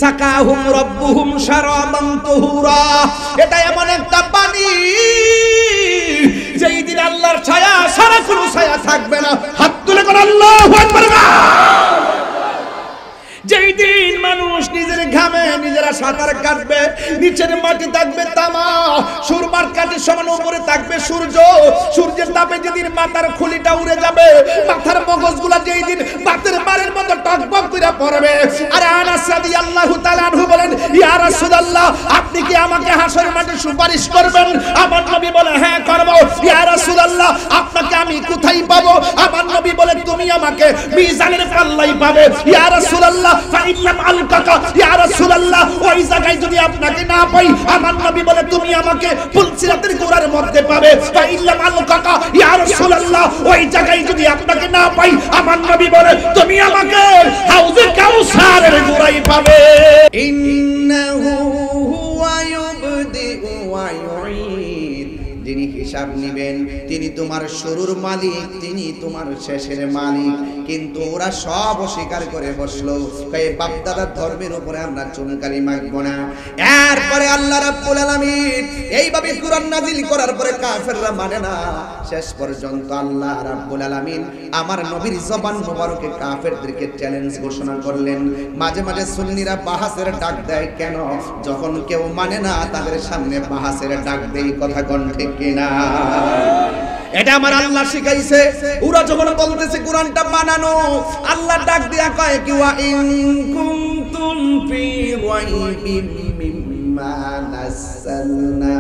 সাকাহুম রাব্বুহুম শারাবান তুহুরা, এটা এমন একটা পানি যেই দিন আল্লাহর ছায়া সারা কোনো ছায়া থাকবে না। হাত তুলে কোন আল্লাহু আকবার। যেই দিন মানুষ নিজের ঘামে নিজেরা সাঁতার কাটবে, নিচের মাটি থাকবে তামা, সুরমার কাঠের সমান উপরে থাকবে সূর্য, সূর্যের তাপে যেদিন মাথার খুলিটা উড়ে যাবে, মাথার মগজগুলা যেই দিন বাতের বারের মতো টকবক করে পড়বে। আর আনাস রাদিয়াল্লাহু তাআলা আনহু বলেন, ইয়া রাসূলুল্লাহ, আপনি কি আমাকে হাসরের মাঠে সুপারিশ করবেন? আমার নবী বলে, হ্যাঁ করব। ইয়া রাসূলুল্লাহ, আপনাকে আমি কোথায় পাবো? আমার নবী বলে, তুমি আমাকে মিজানের পাল্লাই পাবে। ইয়া রাসূলুল্লাহ, ফাইল্লাম আলকাকা, ইয়া রাসূলুল্লাহ, ওই জায়গায় যদি আপনাকে না পাই, আমার নবী বলে, তুমি আমাকে পুলসিরাতের গোড়ার মধ্যে পাবে। ফাইল্লাম আলকাকা, ইয়া রাসূলুল্লাহ, ওই জায়গায় যদি আপনাকে না পাই, আমার নবী বলে, তুমি আমাকে হাউজে কাউসারের গোড়ায় পাবে। ইন্নাহু হুয়া ইউবদিউ ওয়া ইউঈদ, যিনি হিসাব নেবেন তিনি তোমার শুরুর মালিক, তিনি তোমার শেষের মালিক। কিন্তু ওরা সব অস্বীকার করে বসলো, এই বাপদাদার ধর্মের উপরে আমরা চুনকালি মাখবো না। এরপরে আল্লাহ রাব্বুল আলামিন এইভাবে কুরআন নাযিল করার পরে কাফেররা মানে না। শেষ পর্যন্ত আল্লাহ রাব্বুল আলামিন আমার নবীর জবান মোবারকে কাফেরদেরকে চ্যালেঞ্জ ঘোষণা করলেন। মাঝে মাঝে সুন্নিরা বাহাসের ডাক দেয় কেন? যখন কেউ মানে না তাদের সামনে বাহাসের ডাক দেয়। কথা কোন ঠিক কিনা? এটা আমার আল্লাহ শিখাইছে। ওরা যখন বলতেছে কোরআনটা বানানো, আল্লাহ ডাক দিয়া কয় কি, ওয়া ইন কুনতুম ফি রাইবিম মিম্মা নাযালনা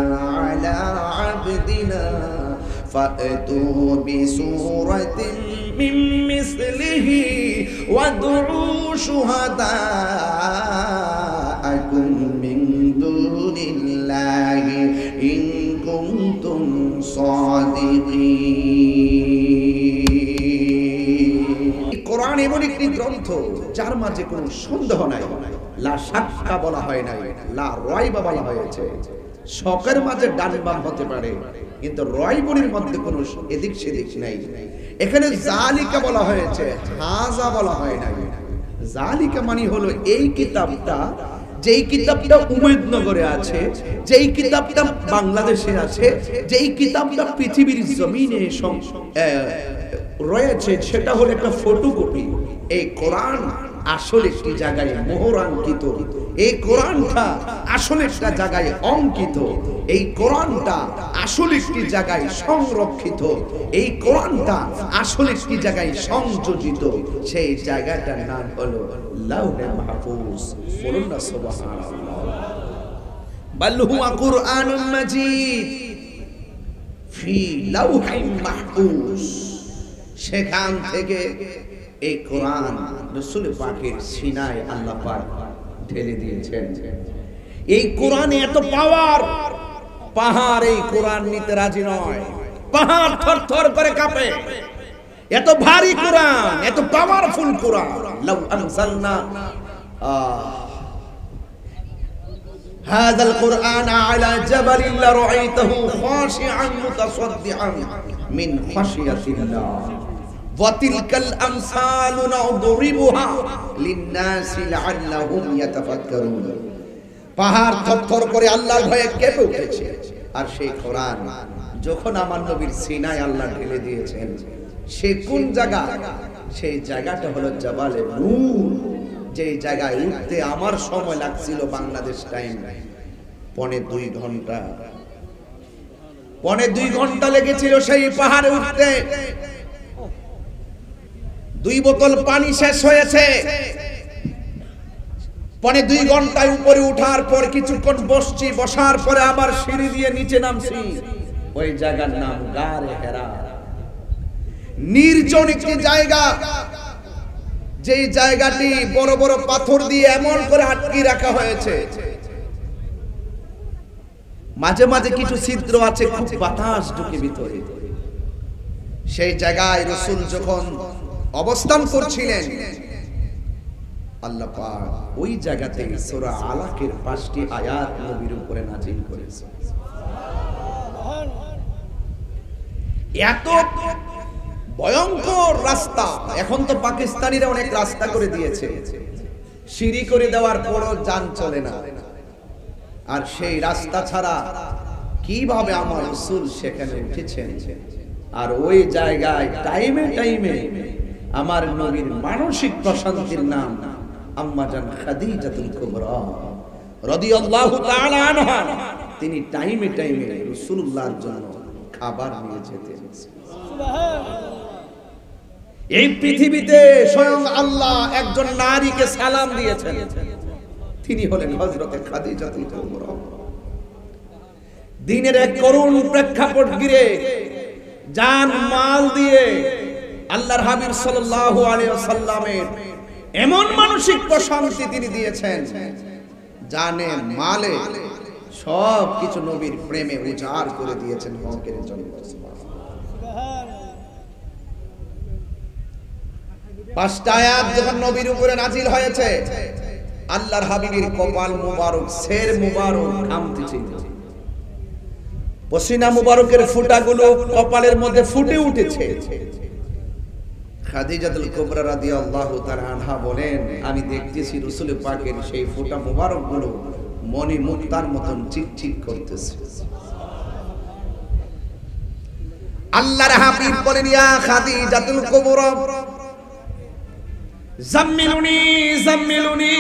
আলা আবদিনা ফাতু বিসূরাতিন মিন মিসলিহি ওয়াদউ শুহাদাআকুম মিন দুনিল্লাহি ইন কুনতুম সাদিকিন। কোরআন এমন একটি গ্রন্থ যার মাঝে কোনো সন্দেহ নাই, লা শাক্কা বলা হয় না, লা রাইবা বলা হয়েছে। শকের মাঝে ডান বাম হতে পারে, কিন্তু রাইবনির মধ্যে কোনো এদিক সেদিক নাই। এখানে জালিকা বলা হয়েছে, হাজা বলা হয় না। জালিকা মানে হলো এই কিতাবটা, যেই কিতাবটা উমেদনগরে আছে, যেই কিতাবটা বাংলাদেশে আছে, যেই কিতাবটা পৃথিবীর জমিনে রয়েছে, সেটা হলো একটা ফটোকপি। এই কোরআন আসলে একটি জায়গায় মোহরাঙ্কিত, এই কোরআনটা আসলে একটা জায়গায় অঙ্কিত, এই কোরআনটা আসলে একটি জায়গায় সংরক্ষিত, এই কোরআনটা আসলে একটি জায়গায় সংযোজিত। সেই জায়গাটার নাম হলো লাউহে মাহফুজ। বলুন না সুবহানাল্লাহ। বাল হুয়া কুরআনুম মাজিদ ফি লাউহিম মাহফুজ। সেখান থেকে এই কোরআন রাসূল পাকের সিনায় আল্লাহ পাক ঢেলে দিয়েছেন। এই কোরআনে এত পাওয়ার, পাহাড় এই কোরআন নিতে রাজি নয়, পাহাড় থরথর করে কাঁপে। এত ভারী কোরআন, এত পাওয়ারফুল কোরআন। লাউ আনজালনা হাযাল কুরআন আলা জাবালিন লারাআইতাহু খাশিআন মুতাসাদ্দিআন মিন খাশিয়াতিল্লাহ ওয়া তিলকাল আমসালু নাদরিবুহা লিন-নাসি লাআল্লাহুম ইয়াতাফাক্কারুন। পাহাড় থরথর করে আল্লাহর ভয়ে কেঁপে উঠেছে। আর সেই কোরআন যখন আমার নবীর সিনায় আল্লাহ ঢেলে দিয়েছেন, সে কোন জায়গা? সেই জায়গাটা হলো জাবালে নূর, যে জায়গায় উঠতে আমার সময় লাগছিল বাংলাদেশ টাইম 2.5 ঘন্টা। 2.5 ঘন্টা লেগেছিল সেই পাহাড়ে উঠতে। 2 বোতল পানি শেষ হয়েছে। 2.5 ঘন্টায় উপরে ওঠার পর কিছুক্ষণ বসছি, বসার পরে আবার সিঁড়ি দিয়ে নিচে নামছি। ওই জায়গার নাম গারে হেরা। নির্জন একটি জায়গা, যেই জায়গাটি বড় বড় পাথর দিয়ে এমন করে আটকে রাখা হয়েছে। মাঝে মাঝে কিছু ছিদ্র আছে, খুব বাতাস ঢুকে ভিতরে। সেই জায়গায় রাসূল যখন অবস্থান করছিলেন, আল্লাহ পাক ওই জায়গাতে সূরা আলাকের 5টি আয়াত নবীর উপরে নাযিল করেছেন। এত ভয়ঙ্কর রাস্তা। এখন তো পাকিস্তানিরা অনেক রাস্তা করে দিয়েছে, সিঁড়ি করে দেওয়ার পরও যান চলে না। আর সেই রাস্তা ছাড়া কিভাবে আমার রাসূল সেখানে উঠেছেন, আর ওই জায়গায় টাইমে টাইমে আমার নবীর মানসিক প্রশান্তির নাম আম্মা জান খাদিজাতুল কুবরা রাদিয়াল্লাহু তাআলা আনহা, তিনি টাইমে টাইমে রাসূলুল্লাহর জন্য খাবার নিয়ে যেতেন। এই পৃথিবীতে স্বয়ং আল্লাহ একজন নারীকে সালাম দিয়েছেন, তিনি হলেন হযরতে খাদিজাতুল কুবরা। দিনের এক করুণ প্রেক্ষাপট ঘিরে জান মাল দিয়ে আল্লাহর হাবিব সাল্লাল্লাহু আলাইহি ওয়াসাল্লামের এমন মানসিক প্রশান্তি তিনি দিয়েছেন, জানে মালে সব কিছু নবীর প্রেমে উজাড় করে দিয়েছেন হকের জন্য। পাঁচটা আয়াত যখন নবীর উপরে নাজিল হয়েছে, আল্লাহর হাবিবের কপাল মুবারক, সের মুবারক ঘামতেছে, পসিনা মুবারকের ফুটাগুলো কপালের মধ্যে ফুটে উঠেছে। খাদিজাতুল কুবরা রাদিয়াল্লাহু তাআলা আনহা বলেন, আমি দেখতেছি রাসূল পাকের সেই ফুটা মুবারকগুলো মনি মুক্তার মতন চিকচিক করতেছে। আল্লাহর হাবিব বলেন, ইয়া খাদিজাতুল কুবরা জাম্মিলুনি জাম্মিলুনি,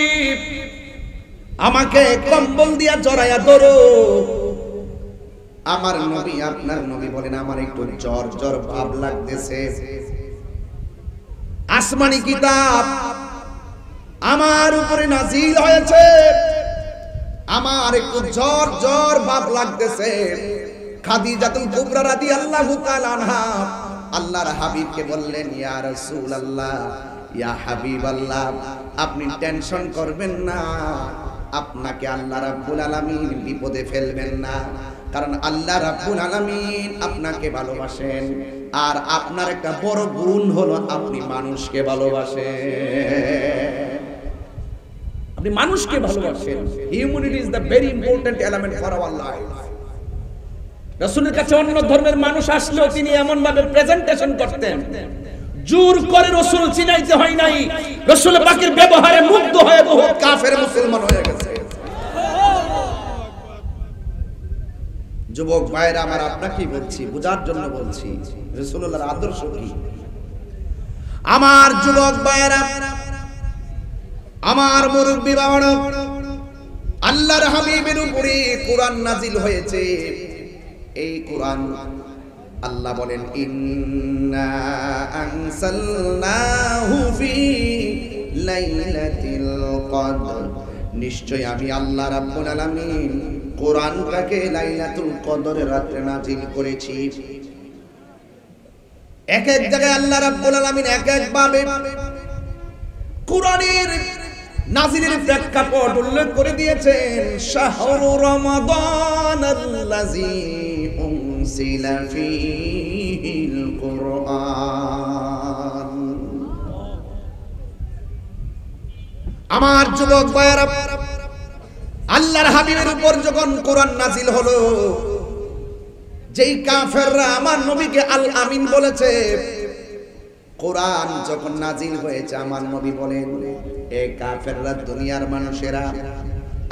আমাকে কম্বল দিয়া জড়ায়া ধরো। আমার নবী, আপনার নবী বলেন, আমার একটু জ্বর জ্বর ভাব লাগতেছে। আসমানি কিতাব আমার উপরে নাজিল হয়েছে, আমার একটু জ্বর জ্বর ভাব লাগতেছে। খাদিজাতুল কুবরা রাদিয়াল্লাহু তাআলা আনহা আল্লাহর হাবিবকে বললেন, ইয়া রাসূলুল্লাহ, ইয়া হাবিবাল্লাহ, আপনি টেনশন করবেন না, আপনাকে আল্লাহ রাব্বুল আলামিন বিপদে ফেলবেন না, কারণ আল্লাহ রাব্বুল আলামিন আপনাকে ভালোবাসেন। আর আপনার একটা বড় গুণ হলো আপনি মানুষকে ভালোবাসেন, আপনি মানুষকে ভালোবাসেন। Humanity is the very important element for our life. রাসূলের কাছে অন্য ধর্মের মানুষ আসলেও তিনি এমন ভাবে প্রেজেন্টেশন করতেন, জোর করে রাসূল চিনাইতে হয় নাই, রাসূল পাকের ব্যবহারে মুগ্ধ হয়ে বহুত কাফের মুসলমান হয়ে গেছে। যুবক ভাইরা আমার, আপনাকেই বলছি, বুঝার জন্য বলছি রাসূলুল্লাহর আদর্শ কি। আমার যুবক ভাইরা, আমার মুরব্বি বাবারা, আল্লাহর হাবিবের উপরে কোরআন নাজিল হয়েছে। এই কোরআন আল্লাহ বলেন, ইন্না আনসালনাহু ফি লাইলাতিল কদর, নিশ্চয় আমি আল্লাহ রাব্বুল আলামিন কোরআনটাকে লাইলাতুল কদরের রাতে নাজিল করেছি। এক এক জায়গায় আল্লাহ রাব্বুল আলামিন এক এক ভাবে কোরআনের নাজিলের প্রেক্ষাপট উল্লেখ করে দিয়েছেন। শাহরু রমাদানাল্লাযী উনজিলা ফীহিল কুরআন। আমার যুবক ভাইরা, আল্লাহর হাবিবের উপর যখন কোরআন নাজিল হলো, যেই কাফেররা আমার নবীকে আল আমিন বলেছে, কোরআন যখন নাজিল হয়েছে আমার নবী বলেন, এই কাফেররা, দুনিয়ার মানুষেরা,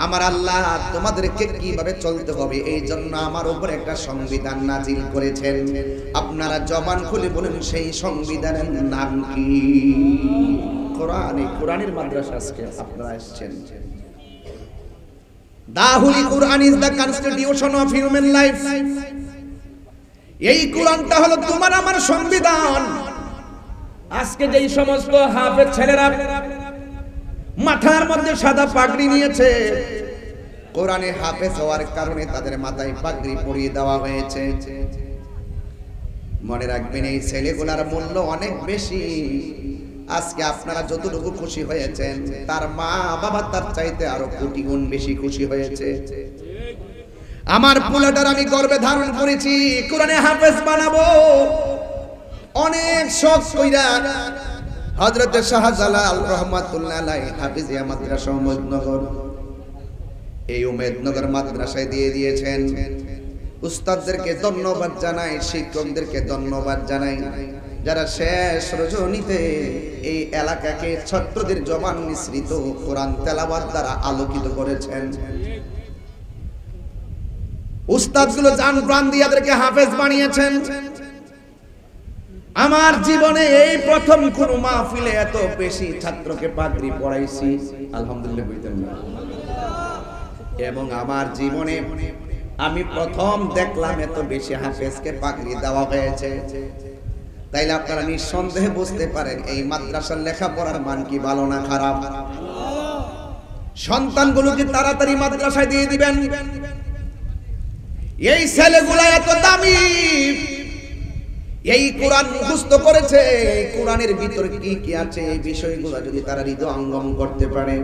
আমার আল্লাহ তোমাদেরকে কিভাবে চলতে হবে এই জন্য আমার উপর একটা সংবিধান নাজিল করেছেন। আপনারা জবান খুলে বলেন, সেই সংবিধানের নাম কি? কোরআন। এই কোরআনের মাদ্রাসা আজকে আপনারা আসছেন। The Holy Quran is the constitution of human life. এই কোরআনটা হলো তোমার আমার সংবিধান। আজকে যেই সমস্ত হাফেজ ছেলেরা মাথার মধ্যে সাদা পাগড়ি নিয়েছে, কোরআনে হাফেজ হওয়ার কারণে তাদের মাথায় পাগড়ি পরিয়ে দেওয়া হয়েছে। মনে রাখবেন, এই ছেলেগুলার মূল্য অনেক বেশি। আজকে আপনারা যতটুকু খুশি হয়েছেন, তার মা বাবা তার চাইতে আরো কোটি গুণ বেশি খুশি হয়েছে। আমার পোলাটার আমি গর্বে ধারণ করেছি, কোরআনে হাফেজ বানাবো। অনেক শখ কইরা হযরত শাহজালাল রহমাতুল্লাহ আলাইহি হাফিজিয়া মাদ্রাসা উমেদনগর, এই উমেদনগর মাদ্রাসায় দিয়ে দিয়েছেন। উস্তাদদেরকে ধন্যবাদ জানাই, শিক্ষকদেরকে ধন্যবাদ জানাই। যারা শেষ রজনীতে এই এলাকাকে ছাত্রদের জবান মিশ্রিত কোরআন তেলাওয়াত দ্বারা আলোকিত করেছেন। উস্তাদগুলো জান প্রাণ দিয়ে এদেরকে হাফেজ বানিয়েছেন। আমার জীবনে এই প্রথম কোন মাহফিলে এত বেশি ছাত্রকে পাগড়ি পড়াইছি, আলহামদুলিল্লাহ বলতেন না। এবং আমার জীবনে আমি প্রথম দেখলাম এত বেশি হাফেজকে পাগড়ি দেওয়া হয়েছে। তাইলে আপনারা নিঃসন্দেহে বুঝতে পারেন এই মাদ্রাসার লেখাপড়ার মান কি ভালো না খারাপ। সন্তানগুলোকে তাড়াতাড়ি মাদ্রাসায় দিয়ে দিবেন। এই ছেলেগুলা এত দামি, এই কোরআন মুখস্থ করেছে, এই কোরআনের ভিতর কি কি আছে এই বিষয়গুলো যদি তারা হৃদয়ঙ্গম করতে পারে,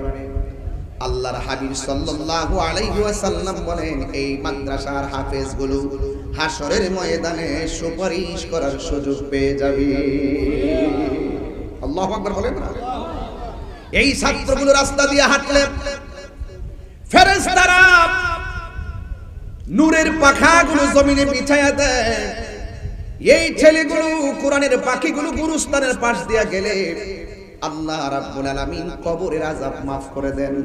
আল্লাহর হাবিব সাল্লাল্লাহু আলাইহি ওয়াসাল্লাম বলেন এই মাদ্রাসার হাফেজগুলো হাশরের ময়দানে সুপারিশ করার সুযোগ পেয়ে যাবে। আল্লাহু আকবার বলেন না। এই ছাত্রগুলো রাস্তা দিয়ে হাঁটলে ফেরেশতারা নূরের পাখাগুলো জমিনে বিছায়া দেয়। এই ছেলেগুলো কোরআনের পাখিগুলো গুরুস্থানের পাশ দিয়া গেলে আল্লাহ রাব্বুল আলামিন কবরের আযাব মাফ করে দেন।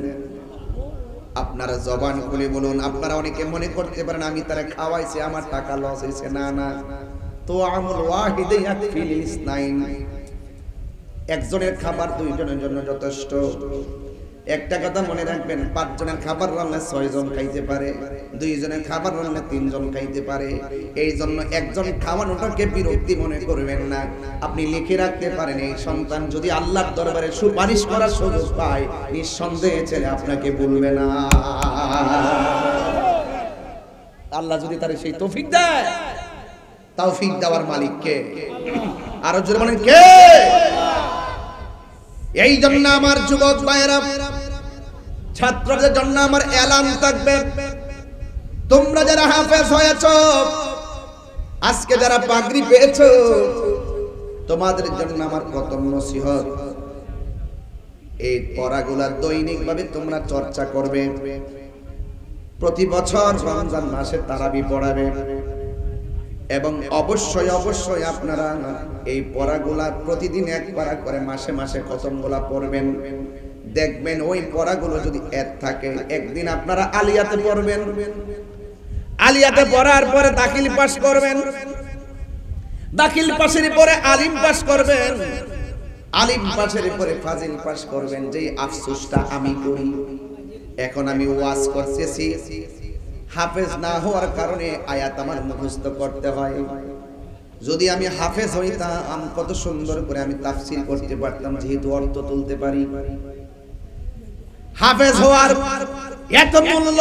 আপনারা জবান খুলে বলুন। আপনারা অনেকে মনে করতে পারেন আমি তারা খাওয়াইছি আমার টাকা লস হয়েছে। না না, তো আমল ওয়াহিদে ইয়াকফিল ইসনাইন, একজনের খাবার দুইজনের জন্য যথেষ্ট। একটা কথা মনে রাখবেন, 5 জনের খাবার রান্না 6 জন খাইতে পারে, 2 জনের খাবার রান্না 3 জন খাইতে পারে। এই জন্য একজন খাওয়ানোটাকে বিরক্তি মনে করবেন না। আপনি লিখে রাখতে পারেন এই সন্তান যদি আল্লাহর দরবারে সুপারিশ করার সুযোগ পায় নিঃসন্দেহে ছেলে আপনাকে বলবে না। আল্লাহ যদি তার সেই তৌফিক দেয়, তৌফিক দেওয়ার মালিক কে? আরো জোরে বলেন কে? এই জন্য আমার যুবক ভাইরা, ছাত্রদের জন্য আমার এলান থাকবে, তোমরা যারা হাফেজ হয়েছো, আজকে যারা পাগড়ি পেয়েছো, তোমাদের জন্য আমার প্রথম নসিহত, এই পড়াগুলা দৈনিকভাবে তোমরা চর্চা করবে। প্রতি বছর রমজান মাসে তারাবি পড়াবে এবং অবশ্যই অবশ্যই আপনারা এই পড়াগুলা প্রতিদিন এক পারা করে মাসে মাসে খতমগুলা পড়বেন। দেখবেন ওই পড়াগুলো যদি এক থাকে, একদিন আপনারা আলিয়াতে পড়বেন, আলিয়াতে পড়ার পরে দাখিল পাস করবেন, দাখিল পাশের পরে আলিম পাস করবেন, আলিম পাশের পরে ফাজিল পাস করবেন। যেই আফসোসটা আমি করি, এখন আমি ওয়াজ করতেছি, হাফেজ না হওয়ার কারণে আয়াত আমার মুখস্থ করতে হয়। যদি আমি হাফেজ হইতাম কত সুন্দর করে আমি তাফসীর করতে পারতাম, যেহেতু অর্থ তুলতে পারি। হাফেজ হওয়ার এত মূল্য,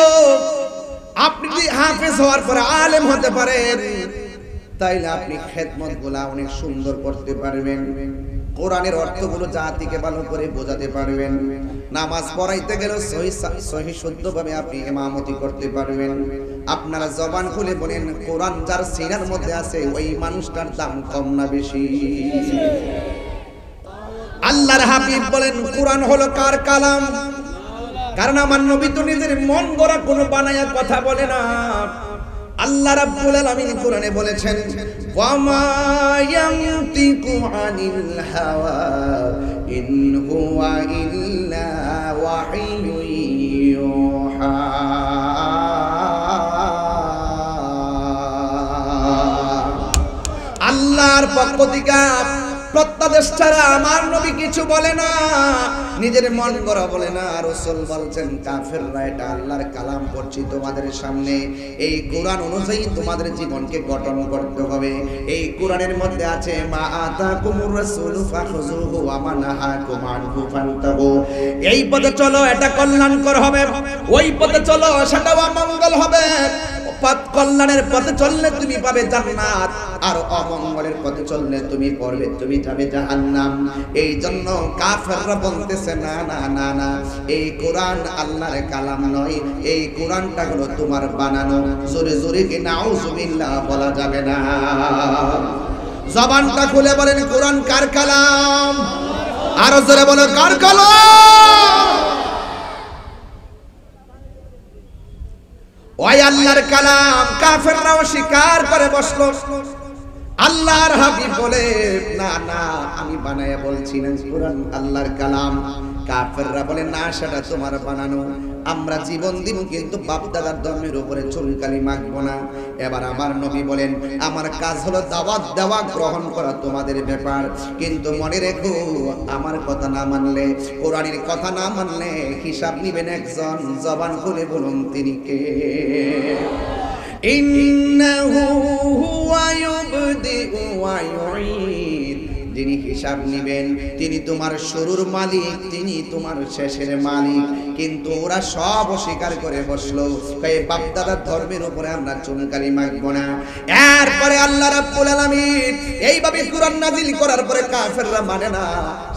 আপনি যদি হাফেজ হওয়ার পরে আলেম হতে পারেন তাইলে আপনি খেদমতগুলো অনেক সুন্দর করতে পারবেন, কোরআনের অর্থগুলো জাতিকে ভালো করে বোঝাতে পারবেন, নামাজ পড়াইতে গেলেও সহি শুদ্ধভাবে আপনি ইমামতি করতে পারবেন। আপনারা জবান খুলে বলেন, কোরআন যার সিনার মধ্যে আছে ওই মানুষটার দাম কম না বেশি? আল্লাহর হাবিব বলেন কোরআন হলো কার কালাম? কারণ আমার নবী তো নিজের মন গড়া কোনো বানায়া কথা বলে না। আল্লাহ রাব্বুল আলামিন কোরআনে বলেছেন, ওয়া মা ইয়ানতিকু আনিল হাওয়া ইন হুয়া ইল্লা ওয়াহিয়ুন ইউহা। আল্লাহর পক্ষ থেকে প্রত্যাদেশ ছাড়া আমার নবী কিছু বলে না, নিজের মন গড়া বলে না। রাসূল বলছেন কাফেররা এটা আল্লাহর কালাম পড়ছি তোমাদের সামনে, এই কোরআন অনুযায়ী তোমাদের জীবনকে গঠন করতে হবে। এই কোরআনের মধ্যে আছে মা আতাকুমুর রাসূলু ফাখুযুহু ওয়া মা নাহাকুম আনহু ফান্তাহু। এই পথে চলো, এটা কল্যাণকর হবে, ওই পথে চলো সেটা অমঙ্গল হবে। কল্যাণের পথে চললে তুমি পাবে জান্নাত, আর অমঙ্গলের পথে চললে তুমি যাবে জাহান্নাম। এই জন্য কাফেররা বলতেছে না না না না, এই কোরআন আল্লাহর কালাম নয়, এই কোরআনটা হলো তোমার বানানো। জোরে জোরে কি নাউজুবিল্লাহ বলা যাবে না? জবানটা খুলে বলেন কোরআন কার কালাম? আরো জোরে বলো কার কালাম? ওই আল্লাহর কালাম কাফেররাও স্বীকার করে বসলো। আল্লাহর হাবিব বলে না না আমি বানায়া বলছি না, কুরআন আল্লাহর কালাম। কাফেররা বলে না সেটা তোমার বানানো, আমরা জীবন দিব কিন্তু বাপ দাদার ধর্মের উপরে চুলকালি মাখবো না। এবার আমার নবী বলেন আমার কাজ হলো দাওয়াত দেওয়া, গ্রহণ করা তোমাদের ব্যাপার, কিন্তু মনে রেখো আমার কথা না মানলে, কোরআনের কথা না মানলে হিসাব নিবেন একজন। জবান খুলে বলুন তিনি কে? ইন্নাহু হুয়া ইউবদিউ ওয়া ইউঈদ, যিনি হিসাব নিবেন তিনি তোমার শুরুর মালিক, তিনি তোমার শেষের মালিক। কিন্তু ওরা সব অস্বীকার করে বসলো, এই বাপ দাদার ধর্মের উপরে আমরা চুনকালি মাখবো না। এরপরে আল্লাহ রাব্বুল আলামিন এইভাবে কুরআন নাযিল করার পরে কাফেররা মানে না।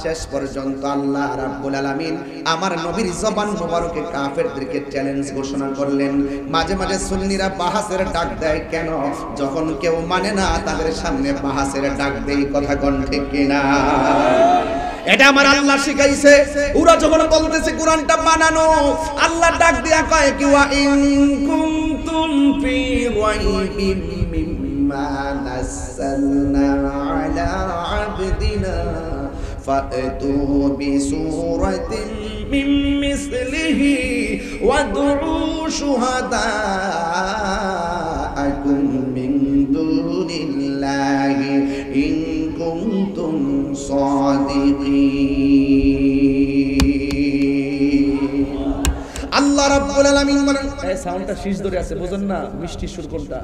শেষ পর্যন্ত আল্লাহ রাব্বুল আলামিন আমার নবীর জবান মোবারকে কাফেরদেরকে চ্যালেঞ্জ ঘোষণা করলেন। মাঝে মাঝে সুন্নিরা বাহাসের ডাক দেয় কেন? যখন কেউ মানে না তাদের সামনে বাহাসের ডাক দেয়। কথা কোন ঠিক কিনা? এটা আমার আল্লাহ শিখাইছে। ওরা যখন বলতেছে কোরআনটা বানানো, আল্লাহ ডাক দিয়া কয় কি ওয়া ইন কুনতুম ফি রাইবিম মিম্মা নাযালনা আলা আবদিনা ফাতু বিসূরাতিন মিন মিসলিহি ওয়াদউ শুহাদাআকুম মিন দুনিল্লাহি ইন কুনতুম সাদিকিন। আল্লাহ রাব্বুল আলামিন বলেন, এই সাউন্ডটা শীষ ধরে আছে বুঝুন না, মিষ্টি সুর কোনটা?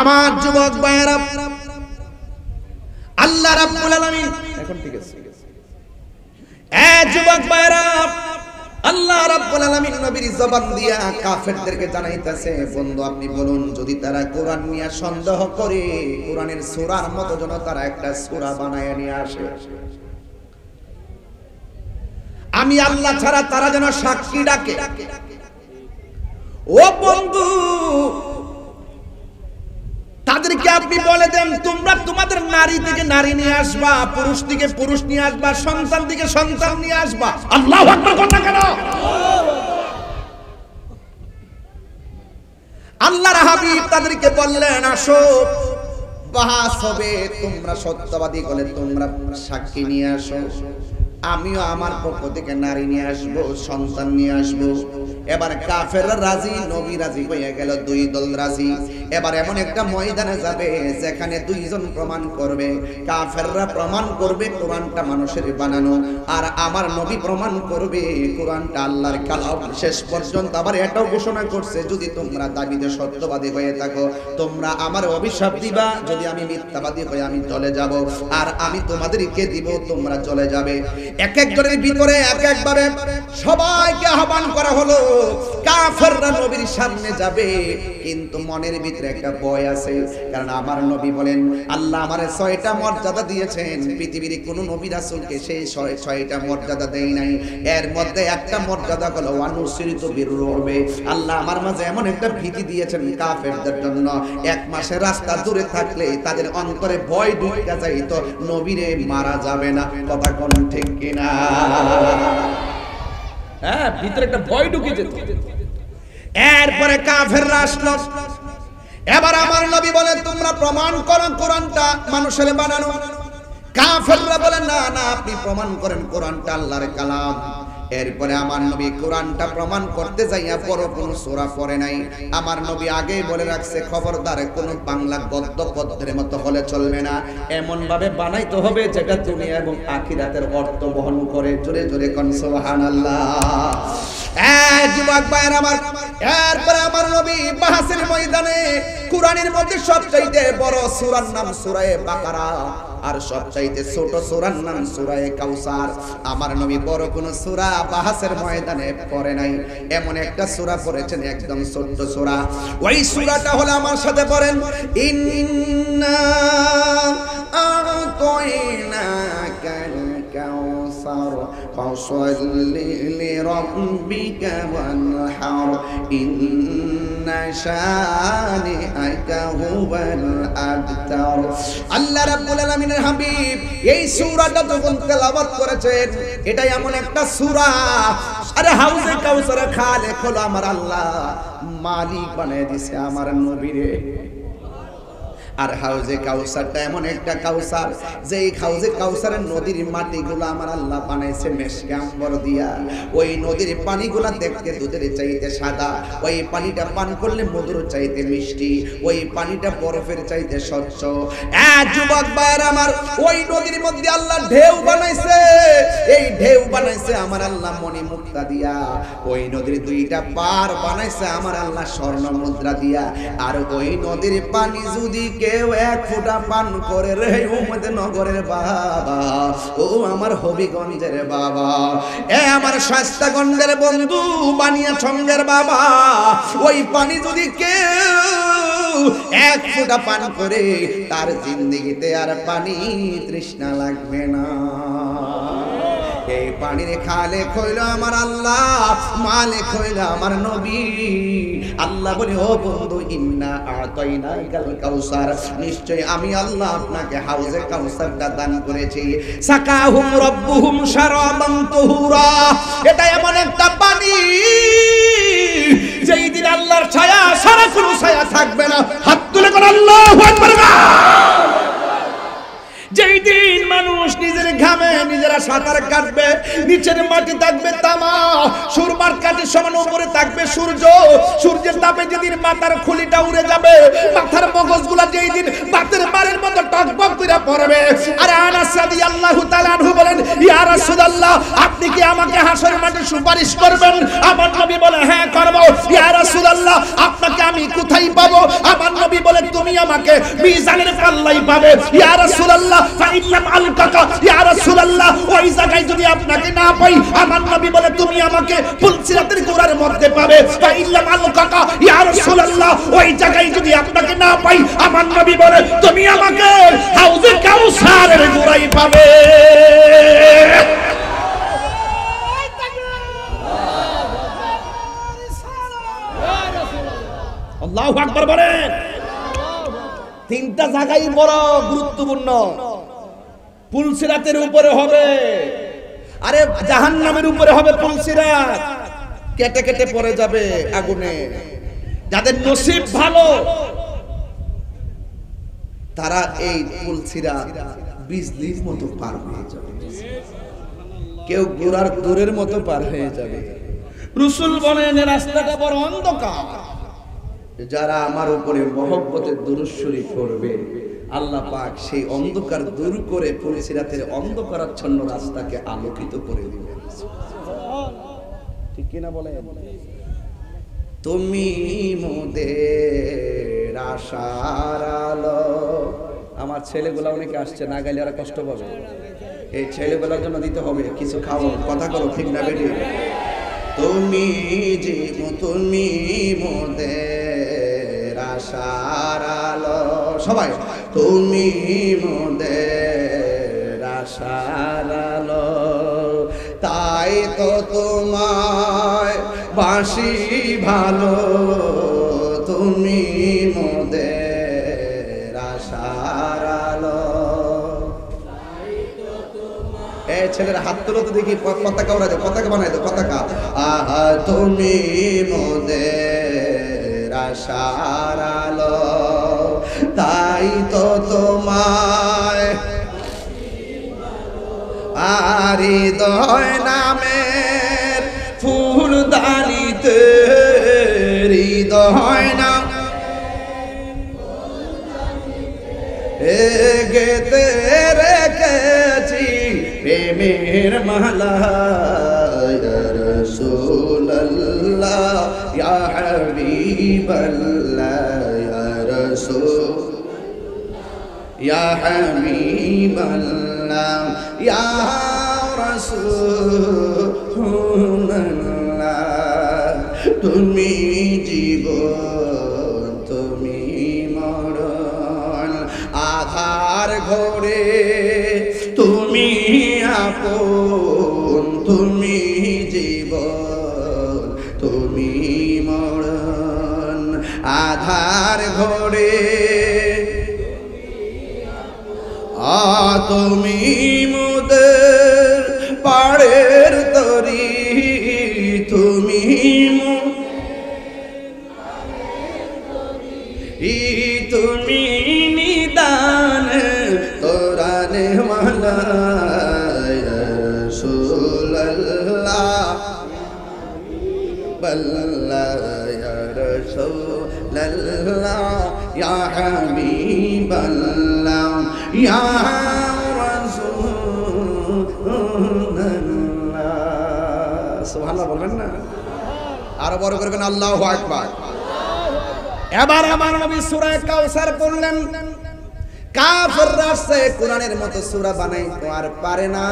আমার যুবক ভাইরা, আল্লাহ রাব্বুল আলামিন এখন ঠিক আছে। যুবক ভাইরা, আল্লাহ রাব্বুল আলামিন নবীর জবান দিয়া কাফেরদেরকে জানাইতেছে বন্ধু আপনি বলুন যদি তারা কোরআন নিয়ে সন্দেহ করে, কোরআনের সূরার মতো যেন তারা একটা সূরা বানায় নিয়ে আসে। আমি আল্লাহ ছাড়া তারা যেন সাক্ষী ডাকে। ও বন্ধু তাদেরকে আপনি বলে দেন তোমরা তোমাদের নারী থেকে নারী নিয়ে আসবা, পুরুষ থেকে পুরুষ নিয়ে আসবা, সন্তান থেকে সন্তান নিয়ে আসবা। আল্লাহু আকবার কথা কেন? আল্লাহর হাবিব তাদেরকে বললেন আসো বাহাস হবে, তোমরা সত্যবাদী বলে তোমরা সাক্ষী নিয়ে আসো, আমিও আমার পক্ষ থেকে নারী নিয়ে আসবো, সন্তান নিয়ে আসবো। এবার কাফেররা রাজি, নবী রাজি হয়ে গেল, দুই দল রাজি। এবার এমন একটা ময়দানে যাবে যেখানে দুইজন প্রমাণ করবে। কাফেররা প্রমাণ করবে কোরআনটা মানুষের বানানো, আর আমার নবী প্রমাণ করবে কোরআনটা আল্লাহর কালাম। শেষ পর্যন্ত আবার এটাও ঘোষণা করছে যদি তোমরা দাবিতে সত্যবাদী হয়ে থাকো তোমরা আমার অভিশাপ দিবা, যদি আমি মিথ্যাবাদী হয়ে আমি চলে যাব, আর আমি তোমাদেরকে দিব তোমরা চলে যাবে। এক একজনের ভিতরে এক একবারে সবাইকে আহ্বান করা হলো। কাফেররা নবীর সামনে যাবে কিন্তু মনের ভিতরে একটা ভয় আছে, কারণ আমার নবী বলেন আল্লাহ আমারে 6টা মর্যাদা দিয়েছেন, পৃথিবীর কোন নবী রাসূলকে সেই 6টা মর্যাদা দেয় নাই। এর মধ্যে একটা মর্যাদা হলো ওয়ানুসিরিতু বিররুবে, আল্লাহ আমার মাঝে এমন একটা ভীতি দিয়েছেন কাফেরদের জন্য, 1 মাসের রাস্তা দূরে থাকলে তাদের অন্তরে ভয় ঢুকে যায় তো নবীরে মারা যাবে না। কথা কোন ঠিক কিনা? হ্যাঁ, ভিতরে একটা ভয় ঢুকে যেত। এরপরে কাফেররা আসলো। এবার আমার নবী বলে তোমরা প্রমাণ করো কোরআনটা মানুষের বানানো। কাফেররা বলে না না আপনি প্রমাণ করেন কোরআনটা আল্লাহর কালাম। এরপরে আমার নবী কোরআনটা প্রমাণ করতে যাইয়া বড় কোন সূরা পড়ে নাই। আমার নবী আগেই বলে রাখছে খবরদার কোন বাংলা গদ্য পদ্যের মতো হলে চলবে না, এমন ভাবে বানাইতে হবে যেটা দুনিয়া এবং আখিরাতের অর্থ বহন করে। জোরে জোরে কোন সুবহানাল্লাহ। যুবক ভাইরা আমার, এরপরে আমার নবী বাহাসের ময়দানে কোরআনের মধ্যে সবচাইতে বড় সূরার নাম সূরা বাকারা, আর সবচাইতে ছোট সূরার নাম সূরা কাউসার। আমার নবী বড় কোন সূরা বাহাসের ময়দানে পড়ে নাই, এমন একটা সূরা পড়েছেন একদম ছোট সূরা। ওই সূরাটা হলো আমার সাথে পড়েন ইন্না আ'তাইনাকাল কাউসার ফাসাল্লি লিরাব্বিকা ওয়ানহার ইন্না শানিআকা হুয়াল আবতার। আল্লাহ রাব্বুল আলামিনের হাবিব এই সূরাটা যখন তেলাওয়াত করেছেন, এটা এমন একটা সূরা, আরে হাউজে কাউসার খালেক হলো আমার আল্লাহ, মালিক বানিয়ে দিয়েছে আমার নবীরে। আর হাউজে কাউসারটা এমন একটা কাউসার, যেই হাউজে কাউসারের নদীর মাটিগুলো আমার আল্লাহ বানাইছে মেশকে আম্বর দিয়া। ওই নদীর পানিগুলা দেখতে দুধের চাইতে সাদা, ওই পানিটা পান করলে মধুর চাইতে মিষ্টি, ওই পানিটা বরফের চাইতে স্বচ্ছ। যুবক ভাইরা আমার, ওই নদীর মধ্যে আল্লাহ ঢেউ বানাইছে। এই ঢেউ বানাইছে আমার আল্লাহ মণি মুক্তা দিয়া। ওই নদীর দুইটা পার বানাইছে আমার আল্লাহ স্বর্ণ মুদ্রা দিয়া। আর ওই নদীর পানি যদি কেউ এক ফোঁটা পান করে রে নগরের বাবা, ও আমার হবিগঞ্জের বাবা, এ আমার শাস্তাগঞ্জের বন্ধু বানিয়া ছঙ্গের বাবা, ওই পানি যদি কেউ এক ফোঁটা পান করে তার জিন্দেগিতে আর পানি তৃষ্ণা লাগবে না। এই পানির খালেক হইল আমার আল্লাহ, মালিক হইল আমার নবী। আল্লাহ বলে, ও বন্ধু, ইন্না আতাইনাকাল কাউসার, নিশ্চয় আমি আল্লাহ আপনাকে হাউজে কাউসারটা দান করেছি। সাকাহুম রাব্বুহুম শারাবান তুহুরা, এটা এমন একটা পানি যেই দিন আল্লাহর ছায়া সারা কোনো ছায়া থাকবে না। হাত তুলে কোন আল্লাহু আকবার। যেই দিন মানুষ নিজের ঘামে নিজেরা সাঁতার কাটবে, নিচের মাটি থাকবে তামা, সুরমার কাঠির সমান উপরে থাকবে সূর্য। সূর্যের তাপে যেদিন মাথার খুলিটা উড়ে যাবে, মাথার মগজগুলা যেই দিন বাতের বারের মতো টকবক করে পড়বে। আর আনাস রাদিয়াল্লাহু তাআলা আনহু বলেন, ইয়া রাসূলুল্লাহ, আপনি কি আমাকে হাসর মাঠে সুপারিশ করবেন? আমার নবী বলে, হ্যাঁ করব। ইয়া রাসূলুল্লাহ, আপনাকে আমি কোথায় পাবো? আমার নবী বলে, তুমি আমাকে মিজানের পাল্লাই পাবে। ইয়া রাসূলুল্লাহ, ফাইল্লাম আলকাকা, ইয়া রাসূলুল্লাহ, ওই জায়গায় যদি আপনাকে না পাই, আমার নবী বলে, তুমি আমাকে পুলসিরাতের গোড়ার মধ্যে পাবে। ফাইল্লাম আলকাকা, ইয়া রাসূলুল্লাহ, ওই জায়গায় যদি আপনাকে না পাই, আমার নবী বলে, তুমি আমাকে হাউজে কাউসারের গোড়ায় পাবে। আল্লাহু আকবার বলেন। তিনটা জায়গায় বড় গুরুত্বপূর্ণ। পুলসিরাতের উপরে হবে, আরে জাহান্নামের উপরে হবে পুলসিরাত, কেটে কেটে পড়ে যাবে আগুনে। যাদের নসিব ভালো তারা এই পুলসিরাত বিজলির মতো পার হয়ে যাবে, কেউ গোড়ার দূরের মতো পার হয়ে যাবে। রাসূল বলেন, রাস্তাটা বড় অন্ধকার। যারা আমার উপরে মহব্বতের দুরূদ শরীফ পড়বে, আল্লাহ পাক সেই অন্ধকার দূর করে পুলসিরাতের অন্ধকারাচ্ছন্ন রাস্তাকে আলোকিত করে দিবেন। ঠিক কিনা বলেন? তুমি মোদের আশার আলো। আমার ছেলেগুলা অনেকে আসছে, না গাইলে ওরা কষ্ট পাবে। এই ছেলেগুলোর জন্য দিতে হবে কিছু খাওয়া। কথা করো, ঠিক না বেটি? তুমি মোদের আশার আলো, সবাই তুমি মোদের আশার আলো, তাই তো তোমায় বাসি ভালো, তুমি মোদের আশার আলো। এই ছেলেরা হাত তুলো তো দেখি, পতাকা উড়াই দাও, পতাকা বানাই দাও, পতাকা। আহা তুমি মোদের আশার আলো, তাই তো তোমায় হৃদয় নামের ফুলদানিতে, হৃদয় নাম গেতে রেখেছি প্রেমের মালা। ইয়া রাসূলুল্লাহ, ইয়া হাবিবাল্লাহ, ইয়া রাসূল, ইয়া হাবিবাল্লাহ, ইয়া রাসূলুল্লাহ, তুমি জীবন, তুমি মরণ, আধার ঘরে তুমি আপন, তুমি জীবন, তুমি মরণ, আধার ঘরে তুমি মোদের পাড়ের তরি, তুমি তুমি আল্লাহ ইয়া রাসূলুল্লাহ ইয়া হাবিবাল্লাহ ইয়া রাসূলুল্লাহ সুবহানাল্লাহ বলবেন না আরো বড় করবেন আল্লাহু আকবার এবার আমার নবী সূরা কাউসার পড়লেন কাফেররা আসছে কোরআনের মতো সূরা বানাইতে আর পারে না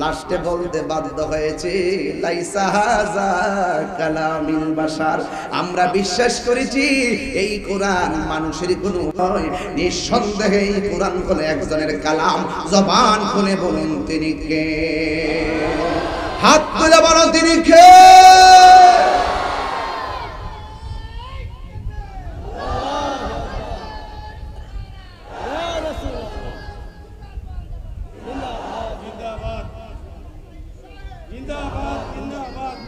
লাস্টে বলতে বাধ্য হয়েছে লাইসা হাযা কালামিল বাশার আমরা বিশ্বাস করেছি এই কোরআন মানুষের কোনো নয় নিঃসন্দেহে এই কোরআন হলো একজনের কালাম জবান খুলে বলুন তিনি কে হাত তুলে বলুন তিনি কে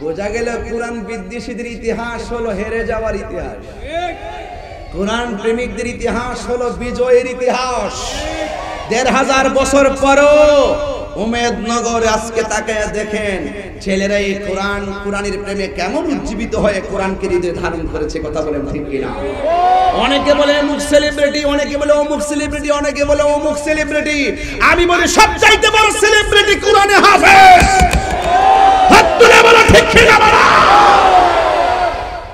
বোঝা গেল কোরআন বিদ্বেষীদের ইতিহাস হলো হেরে যাওয়ার ইতিহাস কোরআন প্রেমিকদের ইতিহাস হলো বিজয়ের ইতিহাস ১৫০০ বছর পরও উমেদনগরে আজকে তাকায় দেখেন ছেলেরা এই কোরআনের প্রেমে কেমন উজ্জীবিত হয়ে কোরআনকে হৃদয়ে ধারণ করেছে কথা বলেন ঠিক কিনা অনেকে বলে অমুক সেলিব্রিটি অনেকে বলে অমুক সেলিব্রিটি অনেকে বলে অমুক সেলিব্রিটি আমি বলি সবচাইতে বড় সেলিব্রিটি কোরআনে হাফেজ হাত তুলে বলো ঠিক কিনা বলো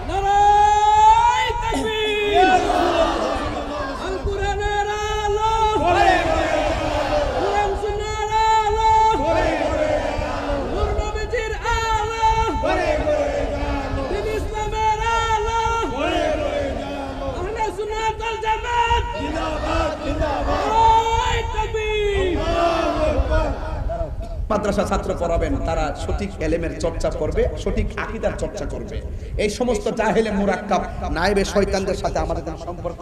নারায়ে তাকবীর আল কোরআনের আলো কোরআন সুন্নাহর আলো নূর নবীজির আলো দ্বীন ইসলামের আলো আহলে সুন্নাত ওয়াল জামাত জিন্দাবাদ জিন্দাবাদ নারায়ে তাকবীর মাদ্রাসা ছাত্র পড়াবেন তারা সঠিক এলেমের চর্চা করবে সঠিক আকীদার চর্চা করবে এই সমস্ত জাহেলে মুরাক্কাব নায়েবে শয়তানদের সাথে আমাদের কোনো সম্পর্ক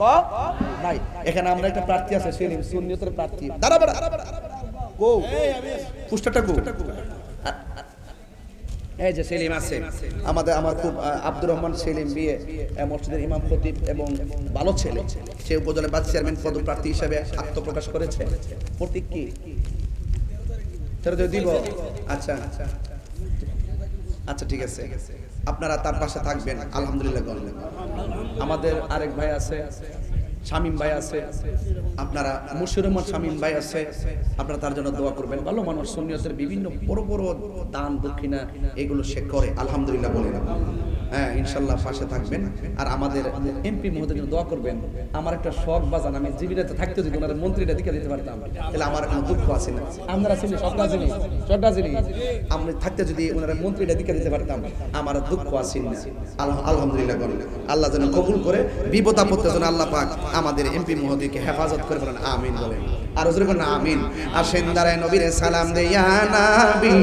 নাই এখানে আমরা একটা প্রার্থী আছে সেলিম সুন্নিয়তের প্রার্থী দাঁড়াবে কো পুষ্টাটা কো এই যে সেলিম আছে আমার খুব আব্দুর রহমান সেলিম বিয়ে মসজিদের ইমাম খতিব এবং ভালো ছেলে সে উপজেলা ভাইস চেয়ারম্যান পদপ্রার্থী হিসেবে আত্মপ্রকাশ করেছে প্রতীক কি দিব আচ্ছা আচ্ছা ঠিক আছে আপনারা তার পাশে থাকবেন আলহামদুলিল্লাহ বললেন আমাদের আরেক ভাই আছে শামীম ভাই আছে আপনারা মুশির রহমান শামীম ভাই আছে আপনারা তার জন্য দোয়া করবেন ভালো মানুষ সুন্নিয়তের বিভিন্ন বড় বড় দান দক্ষিণা এগুলো সে করে আলহামদুলিল্লাহ বলেন হ্যাঁ ইনশাআল্লাহ পাশে থাকবেন আর আমাদের এমপি মহোদয়ের জন্য দোয়া করবেন আমার একটা শখ বাজান আমি জীবিকাতে থাকতে যদি ওনার মন্ত্রীটা দিকে দিতে পারতাম তাহলে আমার কোনো দুঃখ আছে না আমরা আছি সবটা জানি আমরা থাকতে যদি ওনার মন্ত্রীটা দিকে দিতে পারতাম আমার দুঃখ আছে না আলহামদুলিল্লাহ বলেন আল্লাহ যেন কবুল করে বিপদ আপদে যেন আল্লাহ পাক আমাদের এমপি মহোদয়কে হেফাজত করে বলেন আমিন বলেন আর জোরে বলেন আমিন আসেন দাঁড়ায় নবীরে সালাম দে ইয়া নবী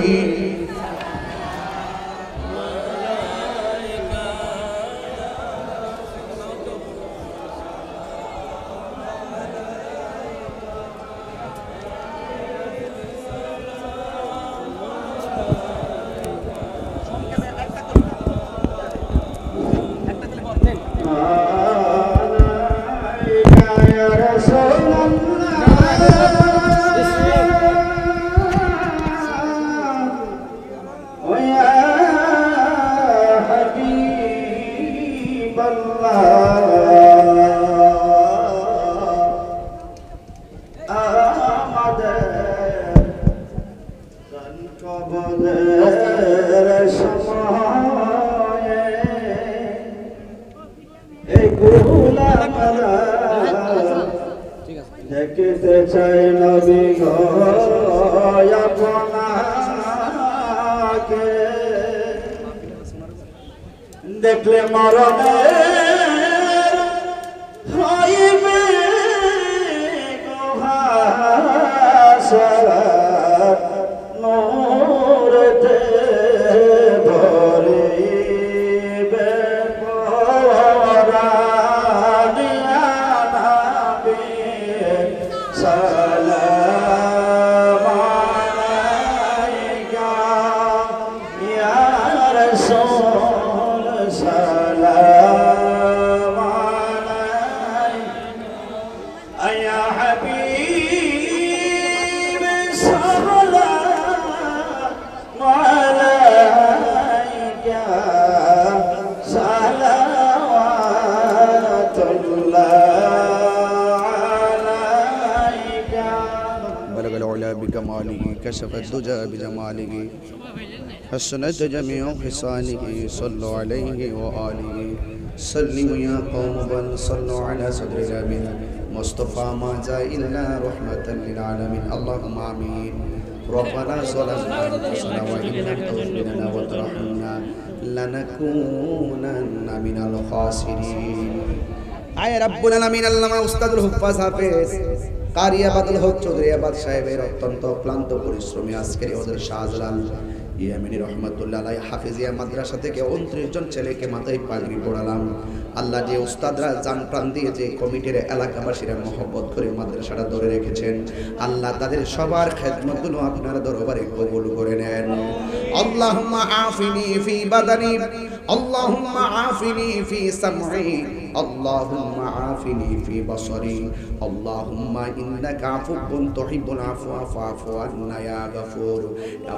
দেখতে চাই নবী গো আপনাকে দেখলে মরণে হইবে গোহাসরা নূরতে ভরিবে পরানিয়া নবী সালাম আলাইকা ইয়া রাসূল সালাম আলাইকা ইয়া হাবিব সালাম আলাইকা عليك بلغ العلا بكماله كشف الدجى بجماله حسنت جميع حصانه صلوا عليه وآله سلموا يا قوم بل صلوا على صدر الأمين مصطفى ما جاء إلا رحمة للعالمين اللهم آمين ربنا ظلمنا أنفسنا وإن لم تغفر لنا وترحمنا لنكونن من الخاسرين আয় রাব্বুল আলামিন আল্লামা উস্তাদুল হুফাজ হাফেজ কারি আবাদুল হক চৌধুরী আবাদ সাহেবের অত্যন্ত ক্লান্ত পরিশ্রমী আজকের ওদের শাহজালাল ইয়ামিনী রহমাতুল্লাহ আলাইহি হাফিজিয়া মাদ্রাসা থেকে 29 জন ছেলেকে মাথায় পাগড়ি পড়ালাম আল্লাহ যে উস্তাদরা জান প্রাণ দিয়ে যে কমিটির এলাকাবাসীরা মহব্বত করে মাদ্রাসাটা ধরে রেখেছেন আল্লাহ তাদের সবার খেদমতগুলো আপনার দরবারে কবুল করে নেন আল্লাহুম্মা আফিনি ফি বাদানি আল্লাহুম্মা আফিনি ফি সামঈ اللهم عافني في بصري اللهم إنك عفو تحب العفو فاعف عنا يا غفور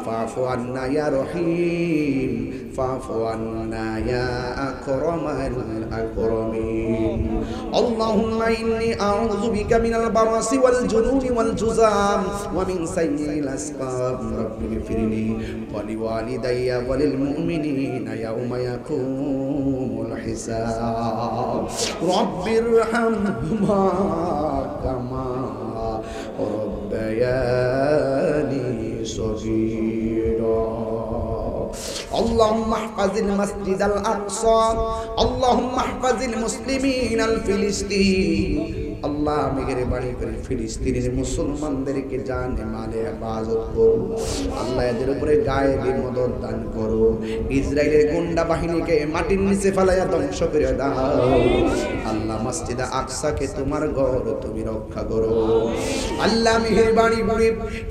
فاعف عنا يا رحيم فاعف عنا يا أكرم الأكرمين اللهم إني أعوذ بك من البراس والجنون والجذام ومن سيء الأسقام رب اغفر لي ولوالدي وللمؤمنين يوم يقوم الحساب رب ارحمهما كما ربياني صغيرا اللهم احفظ المسجد الأقصى اللهم احفظ المسلمين الفلسطين আল্লাহ মেহেরবানি করে ফিলিস্তিনের মুসলমানদেরকে জানে মালে হেফাজত করো আল্লাহ এদের উপরে গায়েবী মদদ দান করো ইসরায়েলের গুন্ডা বাহিনীকে মাটির নিচে ফেলাইয়া ধ্বংস করে দাও আল্লাহ মসজিদে আকসাকে তোমার ঘর তুমি রক্ষা করো আল্লাহ মেহেরবানি করে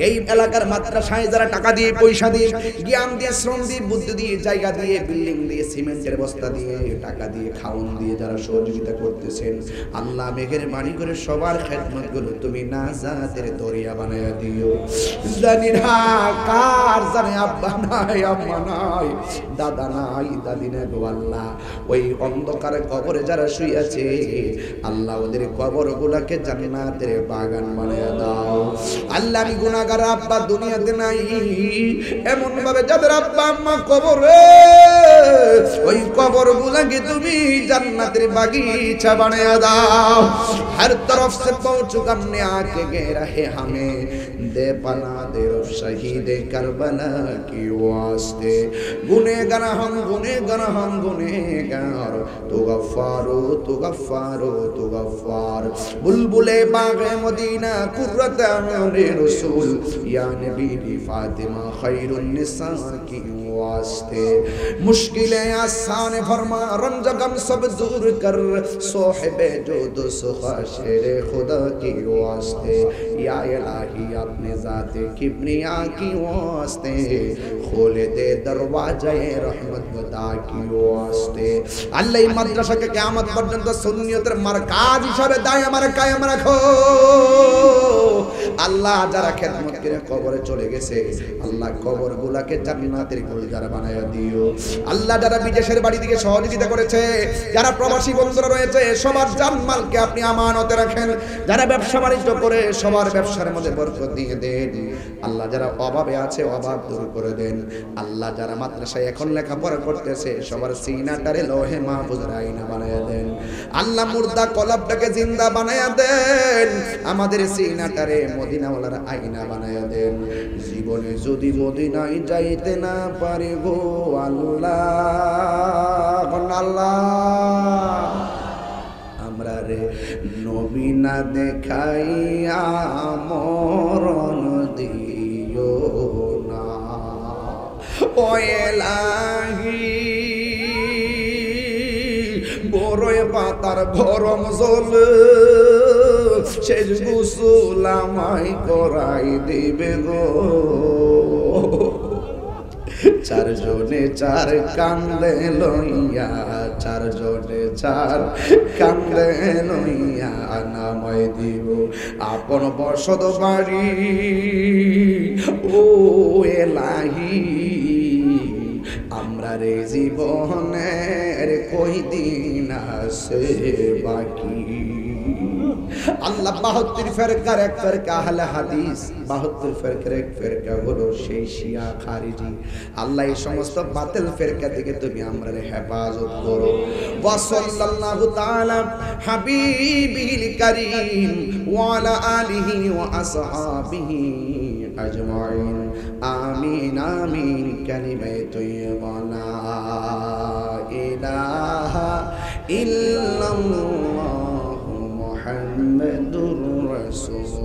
এই এলাকার মাদ্রাসায় যারা টাকা দিয়ে পয়সা দিয়ে জ্ঞান দিয়ে শ্রম দিয়ে বুদ্ধি দিয়ে জায়গা দিয়ে বিল্ডিং দিয়ে সিমেন্টের বস্তা দিয়ে টাকা দিয়ে খাওন দিয়ে যারা সহযোগিতা করতেছেন আল্লাহ মেহেরবানি করে সবার খেদমতগুলো তুমি নাজাতের দরিয়া বানায়া দিও জানি না কার জানে আব্বা নাই আম্মা নাই দাদা নাই দাদি নাই গো আল্লাহ ওই অন্ধকার কবরে যারা শুয়ে আছে আল্লাহ ওদের কবরগুলোকে জান্নাতের বাগান বানায়া দাও আল্লাহ আমি গুনাহগার আব্বা দুনিয়াতে নাই এমন ভাবে যাদের আব্বা আম্মা কবরে ওই কবরগুলোকে তুমি জান্নাতের বাগিচা বানায়া দাও हर तरफ से पहुंचू हमने आके घेरा है हमें दे पना दे शहीद करबला की वास्ते गुनेगार हम गुनेगार तू गफ्फारो तू गफ्फारो तू गफ्फार बुलबुले बागे मदीना कुर्रत आने रसूल या नबी फातिमा खैरुन निसा की वास्ते मुश्किलें आसान फरमा रंजगम सब दूर कर सोहिबे जो दो सुखा शेरे खुदा की वास्ते या इलाही अपने ज़ाते किब्रिया की वास्ते खोले दे दरवाज़े रहमत खुदा की वास्ते अल्लाह मद्रसा के क़यामत पर्यंत सुन्नियतेर मरकाज हिसाबे कायम रखो আল্লাহ যারা খেদমত করে কবরে চলে গেছে আল্লাহ কবরগুলোকে জান্নাতের গুলজার বানায়া দিও আল্লাহ যারা বিদেশের বাড়ি থেকে সহযোগিতা করেছে যারা প্রবাসী বন্ধুরা রয়েছে সবার জানমালকে আপনি আমানতে রাখেন যারা ব্যবসা বাণিজ্য করে সবার ব্যবসার মধ্যে বরকত দিয়ে দেন আল্লাহ যারা অভাবে আছে অভাব দূর করে দেন আল্লাহ যারা মাদ্রাসায় এখন লেখাপড়া করতেছে সবার সিনাটারে লোহে মাহফুজের আয়না বানায়া দেন আল্লাহ মুর্দা কলবটাকে জিন্দা বানায়া দেন আমাদের সিনাটারে মদিনাওয়ালার আয়না বানায়া দেন জীবনে যদি মদিনায় যাইতে না পারে গো আল্লাহ আল্লাহ আমরা রে নবী না দেখাইয়া মরণ দিও না ও এলাহি বড়ই পাতার গরম জল শেষ গোসল আমায় করাই দিবে গো চারজনে চার কান্দে লইয়া চারজনে চার কান্দে লইয়া নামাই দিব আপন বসত বাড়ি ও এলাহি আমরা আরে জীবনের কই দিন আছে বাকি। আল্লাহ 72 ফেরকার এক ফেরকা আহলে হাদিস, 72 ফেরকার এক ফেরকা হলো সেই শিয়া খারিজি। আল্লাহ এই সমস্ত বাতিল ফেরকা থেকে তুমি আমরা হেফাজত করো। ওয়া সাল্লাল্লাহু তাআলা হাবিবিল কারীম ওয়া আলা আলিহি ওয়া আসহাবিহি আজমাইন। আমিন আমিন। কালিমে তয়্যিবা লা ইলাহা ইল্লাল্লাহ মুহাম্মাদুর রাসূল।